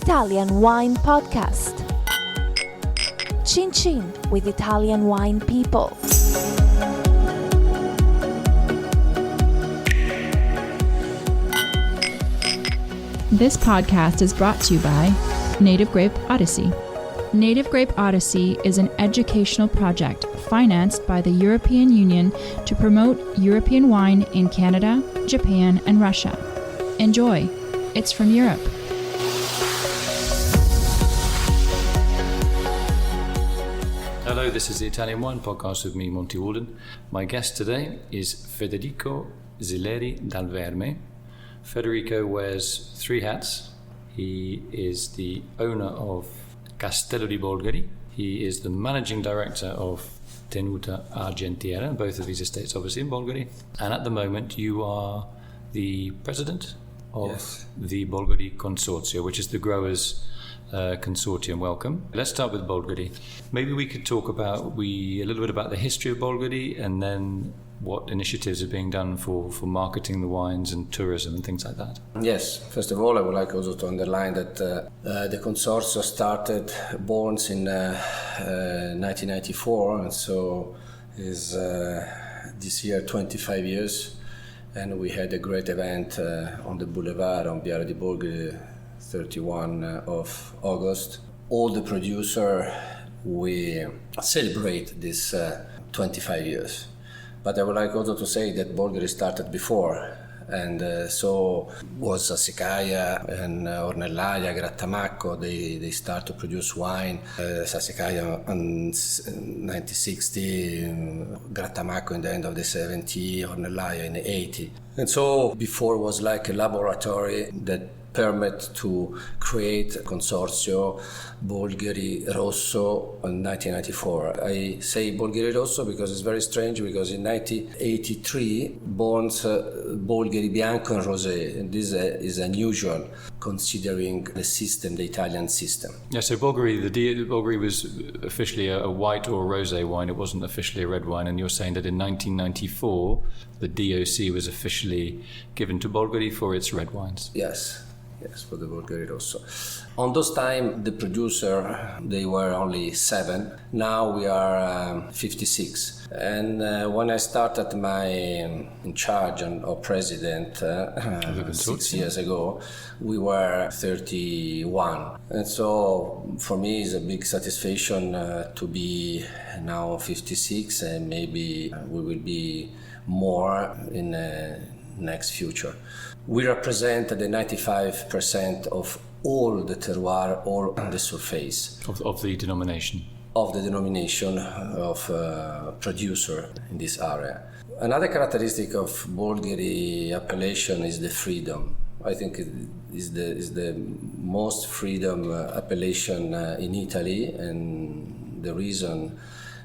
Italian Wine Podcast. Chin Chin with Italian wine people. This podcast is brought to you by Native Grape Odyssey. Native Grape Odyssey is an educational project financed by the European Union to promote European wine in Canada, Japan, and Russia. Enjoy. It's from Europe. Hello, this is the Italian Wine Podcast with me, Monty Waldin. My guest today is Federico Zileri Dal Verme. Federico wears three hats. He is the owner of Castello di Bolgheri. He is the managing director of Tenuta Argentiera, both of these estates obviously in Bolgheri. And at the moment you are the president of the Bolgheri Consortium, which is the growers' consortium. Welcome. Let's start with Bolgheri. Maybe we could talk about a little bit about the history of Bolgheri and then what initiatives are being done for marketing the wines and tourism and things like that. Yes, first of all, I would like also to underline that the Consorzio started born in 1994, and so is this year 25 years, and we had a great event on the boulevard on Bolgheri di Bolgheri, 31 of August. All the producers, we celebrate this 25 years. But I would like also to say that Bolgheri started before, and so was Sassicaia and Ornellaia, Grattamacco. They start to produce wine. Sassicaia in 1960, Grattamacco in the end of the 70s, Ornellaia in the 80s. And so before was like a laboratory that permit to create Consorzio Bolgheri Rosso in 1994. I say Bolgheri Rosso because it's very strange, because in 1983 born Bolgheri Bianco and Rosé, and this is unusual considering the system, the Italian system. Yeah, so Bolgheri was officially a white or rosé wine. It wasn't officially a red wine, and you're saying that in 1994 the DOC was officially given to Bolgheri for its red wines. Yes, for the Bolgheri Rosso. On those time, the producer, they were only 7. Now we are 56. And when I started my in charge or president 6 years ago, we were 31. And so for me, it's a big satisfaction to be now 56, and maybe we will be more in the next future. We represent the 95% of all the terroir, all on the surface. Of the denomination. Of the denomination of producer in this area. Another characteristic of Bolgheri appellation is the freedom. I think it is the most freedom appellation in Italy, and the reason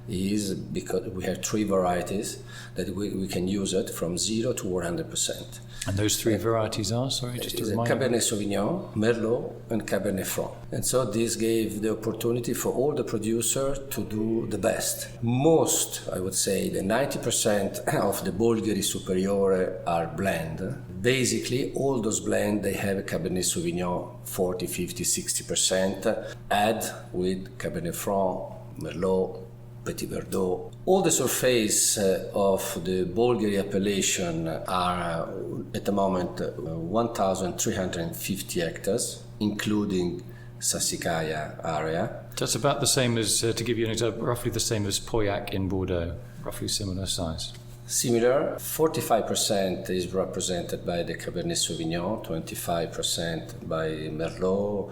is because we have 3 varieties that we can use it from 0 to 100%. And those 3 varieties are, sorry, just to remind me? Cabernet Sauvignon, Merlot, and Cabernet Franc. And so this gave the opportunity for all the producers to do the best. Most, I would say, the 90% of the Bolgheri Superiore are blend. Basically, all those blends, they have Cabernet Sauvignon 40, 50, 60%, add with Cabernet Franc, Merlot, Petit Verdot. All the surface of the Bolgheri appellation are at the moment 1,350 hectares, including Sassicaia area. That's about the same as, to give you an example, roughly the same as Pauillac in Bordeaux, roughly similar size. Similar, 45% is represented by the Cabernet Sauvignon, 25% by Merlot,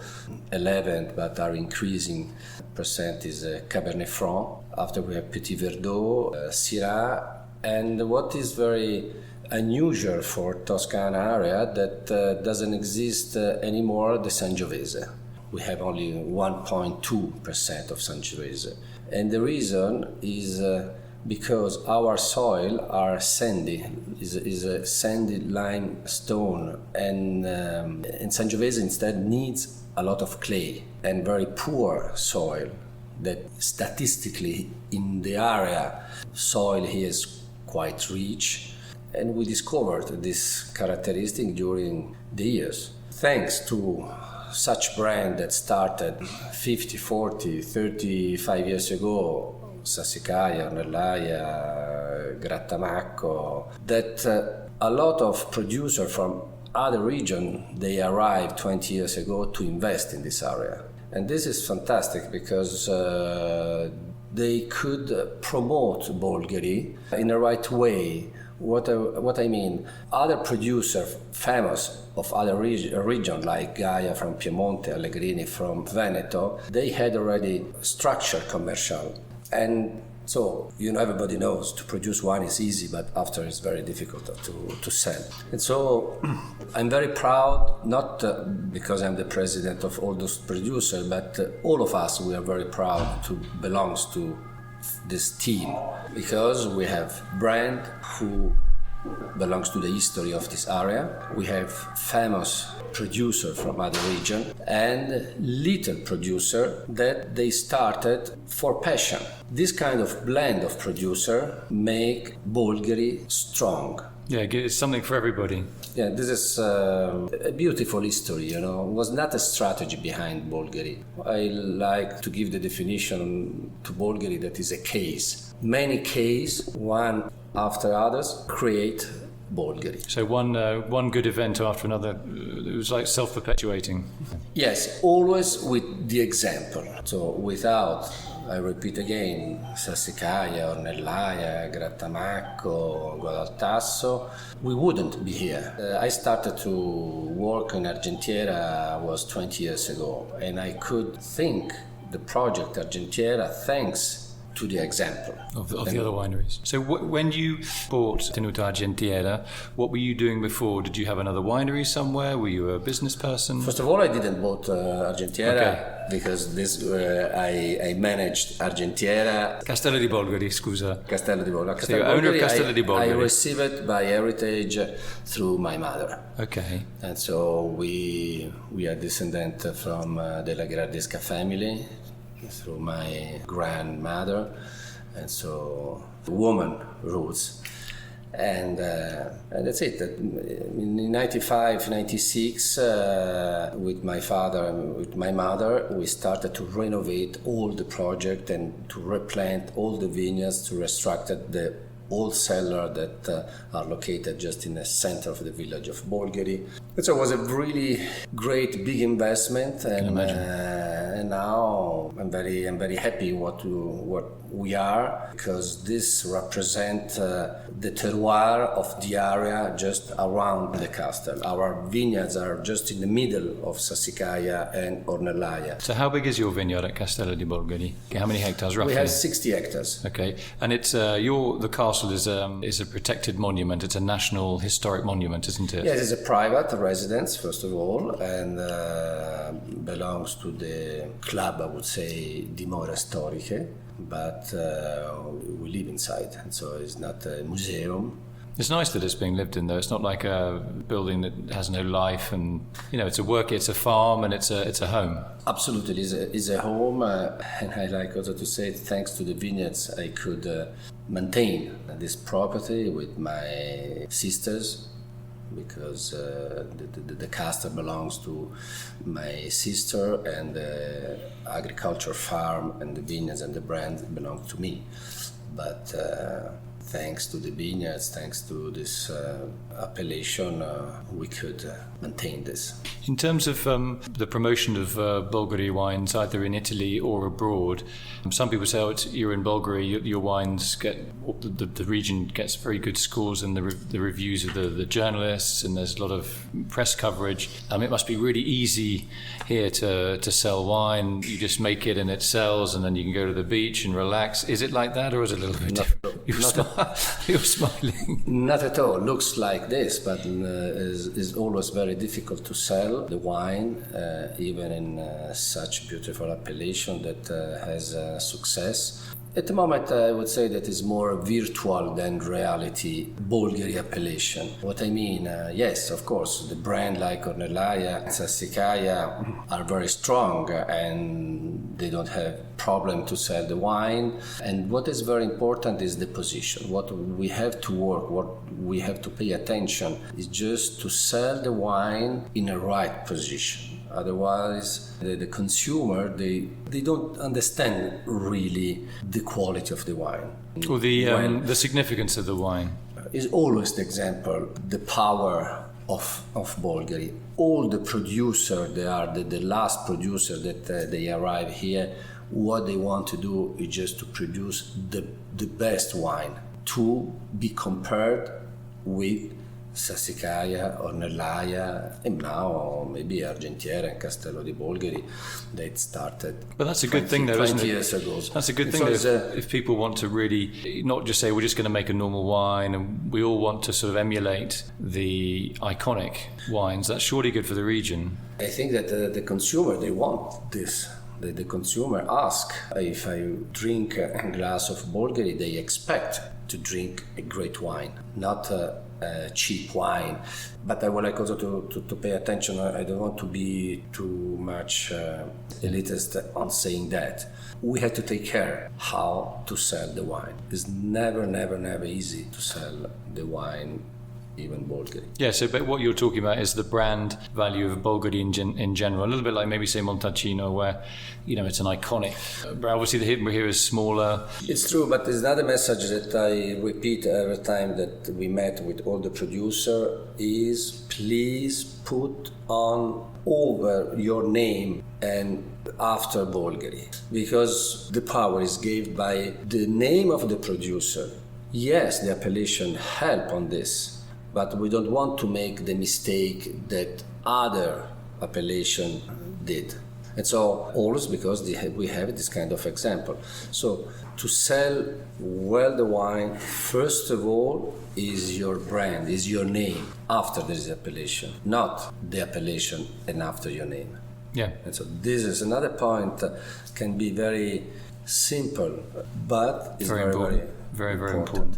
11% but are increasing percent is Cabernet Franc. After we have Petit Verdot, Syrah, and what is very unusual for Toscana area that doesn't exist anymore, the Sangiovese. We have only 1.2% of Sangiovese, and the reason is because our soil are sandy, is a sandy limestone, and Sangiovese instead needs a lot of clay and very poor soil that statistically in the area soil here is quite rich, and we discovered this characteristic during the years. Thanks to such brand that started 50, 40, 35 years ago, Sassicaia, Ornellaia, Grattamacco, that a lot of producers from other regions, they arrived 20 years ago to invest in this area. And this is fantastic because they could promote Bolgheri in the right way. What I mean, other producers famous of other region like Gaia from Piemonte, Allegrini from Veneto, they had already structured commercial. And so, everybody knows to produce wine is easy, but after it's very difficult to sell. And so I'm very proud, not because I'm the president of all those producers, but all of us, we are very proud to belong to this team, because we have brand who belongs to the history of this area. We have famous producer from other region and little producer that they started for passion. This kind of blend of producer make Bolgheri strong. Yeah, it's something for everybody. Yeah, this is a beautiful history, It was not a strategy behind Bolgheri. I like to give the definition to Bolgheri that is a case. Many cases, one after others, create Bolgheri. So one good event after another, it was like self-perpetuating. Yes, always with the example. So without, I repeat again, Sassicaia, Ornellaia, Grattamacco, Guadaltasso, we wouldn't be here. I started to work in Argentiera was 20 years ago, and I could think the project Argentiera thanks to the example of the other wineries. So when you bought Tenuta Argentiera, what were you doing before? Did you have another winery somewhere? Were you a business person? First of all, I didn't bought Argentiera because this I managed Argentiera. Castello di Bolgheri, scusa. Castello di Bolgheri. So you're owner of Castello di Bolgheri. I received it by heritage through my mother. Okay. And so we are descendant from the La Gradesca family, through my grandmother, and so woman roots, and that's it. In 95, 96, with my father and with my mother, we started to renovate all the project and to replant all the vineyards, to restructure the old cellar that are located just in the center of the village of Bolgheri. And so it was a really great big investment, and now I'm very happy what we are, because this represents the terroir of the area just around the castle. Our vineyards are just in the middle of Sassicaia and Ornellaia. So how big is your vineyard at Castello di Bolgheri? How many hectares roughly? We have 60 hectares. Okay, and it's the castle is a protected monument. It's a national historic monument, isn't it? Yes, it's a private residence first of all, and belongs to the club, I would say, Dimore Storiche. But we live inside, and so it's not a museum. It's nice that it's being lived in, though. It's not like a building that has no life, and it's a farm, and it's a home. Absolutely, it's a home, and I like also to say, thanks to the vineyards, I could maintain this property with my sisters, because the castle belongs to my sister, and the agriculture farm and the vineyards and the brand belong to me. But thanks to the vineyards, thanks to this appellation, we could maintain this. In terms of the promotion of Bolgheri wines, either in Italy or abroad, some people say, you're in Bolgheri, your wines the region gets very good scores in the reviews of the journalists, and there's a lot of press coverage. It must be really easy here to sell wine. You just make it and it sells, and then you can go to the beach and relax. Is it like that, or is it a little bit different? You're smiling. Not at all. Looks like this, but is always very difficult to sell the wine, even in such beautiful appellation that has success. At the moment, I would say that is more virtual than reality Bolgheri appellation. What I mean, yes, of course, the brand like Ornellaia and Sassicaia are very strong, and they don't have problem to sell the wine. And what is very important is the position. What we have to work, what we have to pay attention is just to sell the wine in a right position. Otherwise, the consumer, they don't understand really the quality of the wine. Or the significance of the wine. Is always the example, the power of Bolgheri. All the producer, they are the last producer that they arrive here. What they want to do is just to produce the best wine to be compared with Sassicaia or Nellaia, and now maybe Argentiera and Castello di Bolgheri that started. But that's a good thing, though, isn't it? 20 years ago. That's a good thing, though, if people want to really not just say we're just going to make a normal wine, and we all want to sort of emulate the iconic wines. That's surely good for the region. I think that the consumer, they want this. The consumer ask, if I drink a glass of Bolgheri, they expect to drink a great wine, not a cheap wine. But I would like also to pay attention. I don't want to be too much elitist on saying that. We have to take care how to sell the wine. It's never easy to sell the wine, even Bolgheri. Yeah, so but what you're talking about is the brand value of Bolgheri in general, a little bit like maybe say Montalcino, where it's an iconic brand. Obviously the hidden here is smaller. It's true, but there's another message that I repeat every time that we met with all the producer is please put on over your name and after Bolgheri, because the power is given by the name of the producer. Yes, the appellation help on this, but we don't want to make the mistake that other appellation did. And so always because we have this kind of example. So to sell well the wine, first of all, is your brand, is your name. After there is appellation, not the appellation and after your name. Yeah. And so this is another point that can be very simple, but it's very important.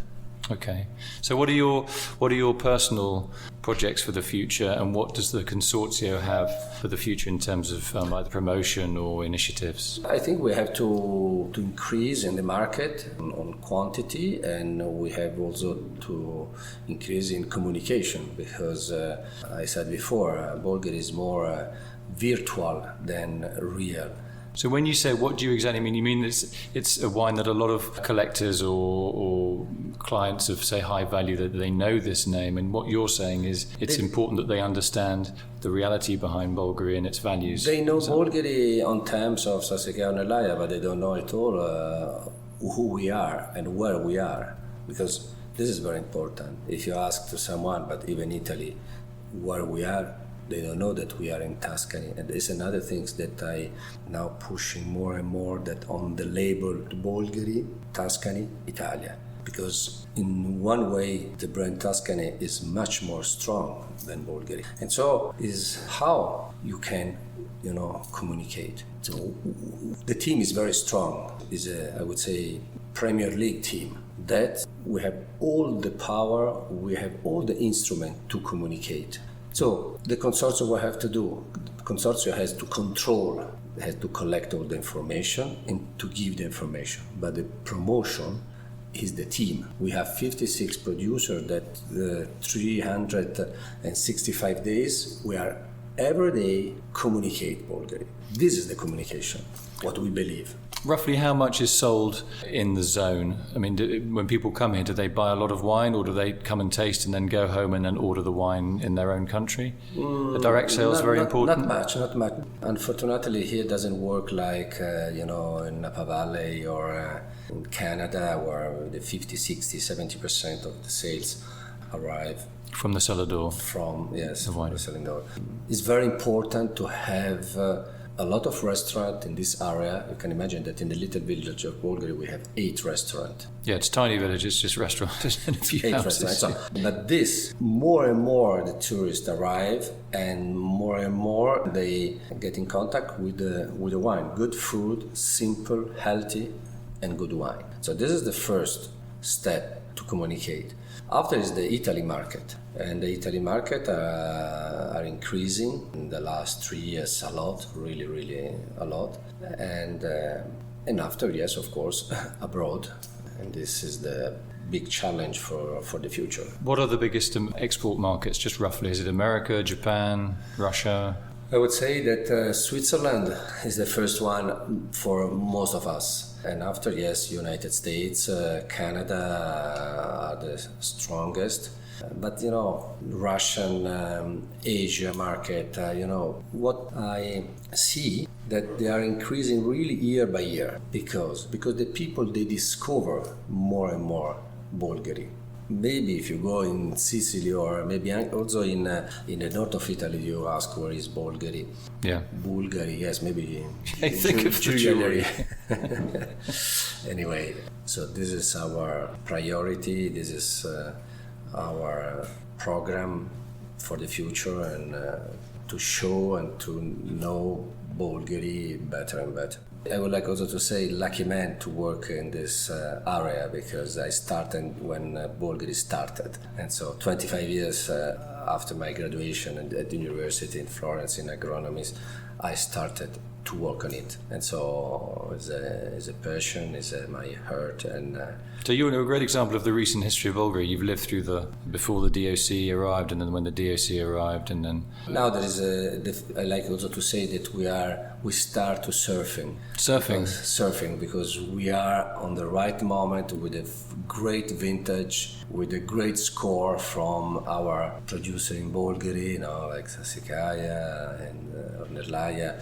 Okay. So what are your personal projects for the future, and what does the Consorzio have for the future in terms of either promotion or initiatives? I think we have to increase in the market on quantity, and we have also to increase in communication, because I said before, Bolgheri is more virtual than real. So when you say, what do you exactly mean? You mean it's a wine that a lot of collectors or clients of, say, high value, that they know this name, and what you're saying is it's important that they understand the reality behind Bolgheri and its values. They know Bolgheri on terms of Sassicaia and Nellaia, but they don't know at all who we are and where we are, because this is very important. If you ask to someone, but even Italy, where we are, they don't know that we are in Tuscany. And there's another thing that I now pushing more and more, that on the label Bolgheri, Tuscany, Italia. Because in one way, the brand Tuscany is much more strong than Bolgheri. And so is how you can, communicate. So the team is very strong. Is I would say, Premier League team. That we have all the power, we have all the instrument to communicate. So the Consorzio will have to do. The Consorzio has to control, has to collect all the information and to give the information. But the promotion is the team. We have 56 producers that 365 days, we are every day communicate Bolgheri. This is the communication, what we believe. Roughly how much is sold in the zone? I mean, when people come here, do they buy a lot of wine, or do they come and taste and then go home and then order the wine in their own country? The direct sales very important? Not much. Unfortunately, here it doesn't work like, in Napa Valley or in Canada, where the 50, 60, 70% of the sales arrive from the cellar door. From the cellar door. It's very important to have a lot of restaurants in this area. You can imagine that in the little village of Bolgheri we have 8 restaurants. Yeah, it's a tiny village, it's just restaurants and a few 8 houses. Restaurants. But this, more and more the tourists arrive, and more they get in contact with the wine. Good food, simple, healthy, and good wine. So this is the first step to communicate. After is the Italy market, and the Italy market are increasing in the last 3 years a lot, really a lot, and after, yes, of course, abroad, and this is the big challenge for the future. What are the biggest export markets, just roughly? Is it America, Japan, Russia? I would say that Switzerland is the first one for most of us. And after, yes, United States, Canada are the strongest. But, Russian, Asia market, what I see that they are increasing really year by year because the people, they discover more and more Bolgheri. Maybe if you go in Sicily or maybe also in the north of Italy, you ask where is Bolgheri. Yeah. Bulgari, yes, maybe. I think of the jewelry. Anyway, so this is our priority. This is our program for the future and to show and to know Bolgheri better and better. I would like also to say lucky man to work in this area because I started when Bolgheri started. And so 25 years after my graduation at the university in Florence in agronomy, I started to work on it. And so it's a passion, it's my heart. And so you're a great example of the recent history of Bolgheri. You've lived through before the DOC arrived and then when the DOC arrived and then... Now there is I like also to say that we start to surfing. Surfing because we are on the right moment with a great vintage, with a great score from our producer in Bolgheri, like Sassicaia and Ornellaia.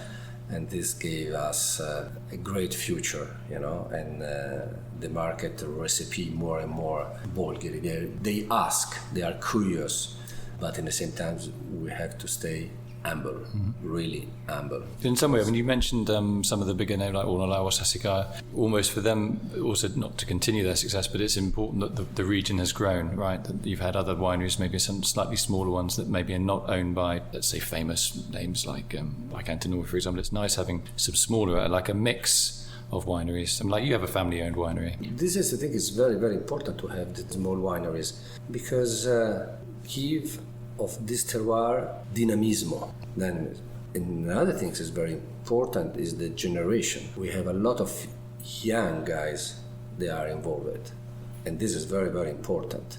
And this gave us a great future, and the market recipe more and more Bolgheri. They ask, they are curious, but in the same time we have to stay humble, really humble. In some way, when you mentioned some of the bigger names like Ornellaia or Sassicaia, almost for them, also not to continue their success, but it's important that the region has grown, right? That you've had other wineries, maybe some slightly smaller ones that maybe are not owned by, let's say, famous names like Antonori, for example. It's nice having some smaller, like a mix of wineries. Like you have a family-owned winery. This is, I think, it's very, very important to have the small wineries because give of this terroir dynamismo. Then another thing is very important is the generation. We have a lot of young guys they are involved, and this is very, very important.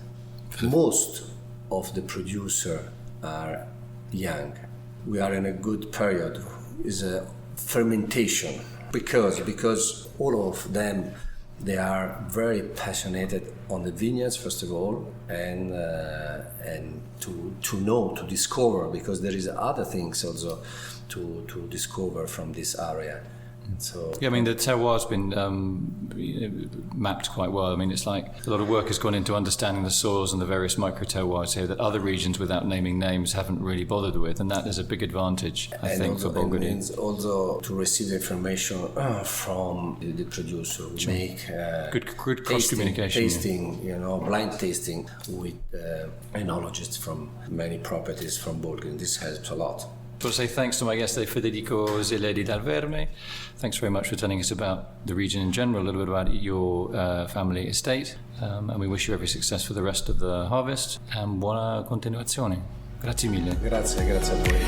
Most of the producers are young. We are in a good period. Is a fermentation because all of them they are very passionate on the vineyards first of all, and to know, to discover, because there is other things also to discover from this area. So yeah, I mean the terroir's been mapped quite well. I mean it's like a lot of work has gone into understanding the soils and the various micro terroirs here that other regions without naming names haven't really bothered with, and that is a big advantage I think for Bolgheri. And also to receive information from the producer, make good cross communication, tasting, blind tasting with enologists from many properties from Bolgheri. This helps a lot. I want to say thanks to my guest today, Federico Zileri Dal Verme. Thanks very much for telling us about the region in general, a little bit about your family estate, and we wish you every success for the rest of the harvest, and buona continuazione. Grazie mille. Grazie a voi.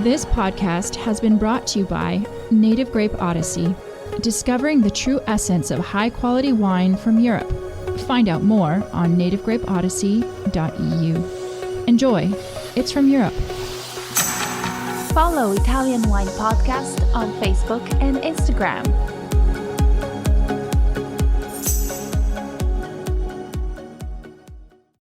This podcast has been brought to you by Native Grape Odyssey, discovering the true essence of high-quality wine from Europe. Find out more on nativegrapeodyssey.eu. Enjoy. It's from Europe. Follow Italian Wine Podcast on Facebook and Instagram.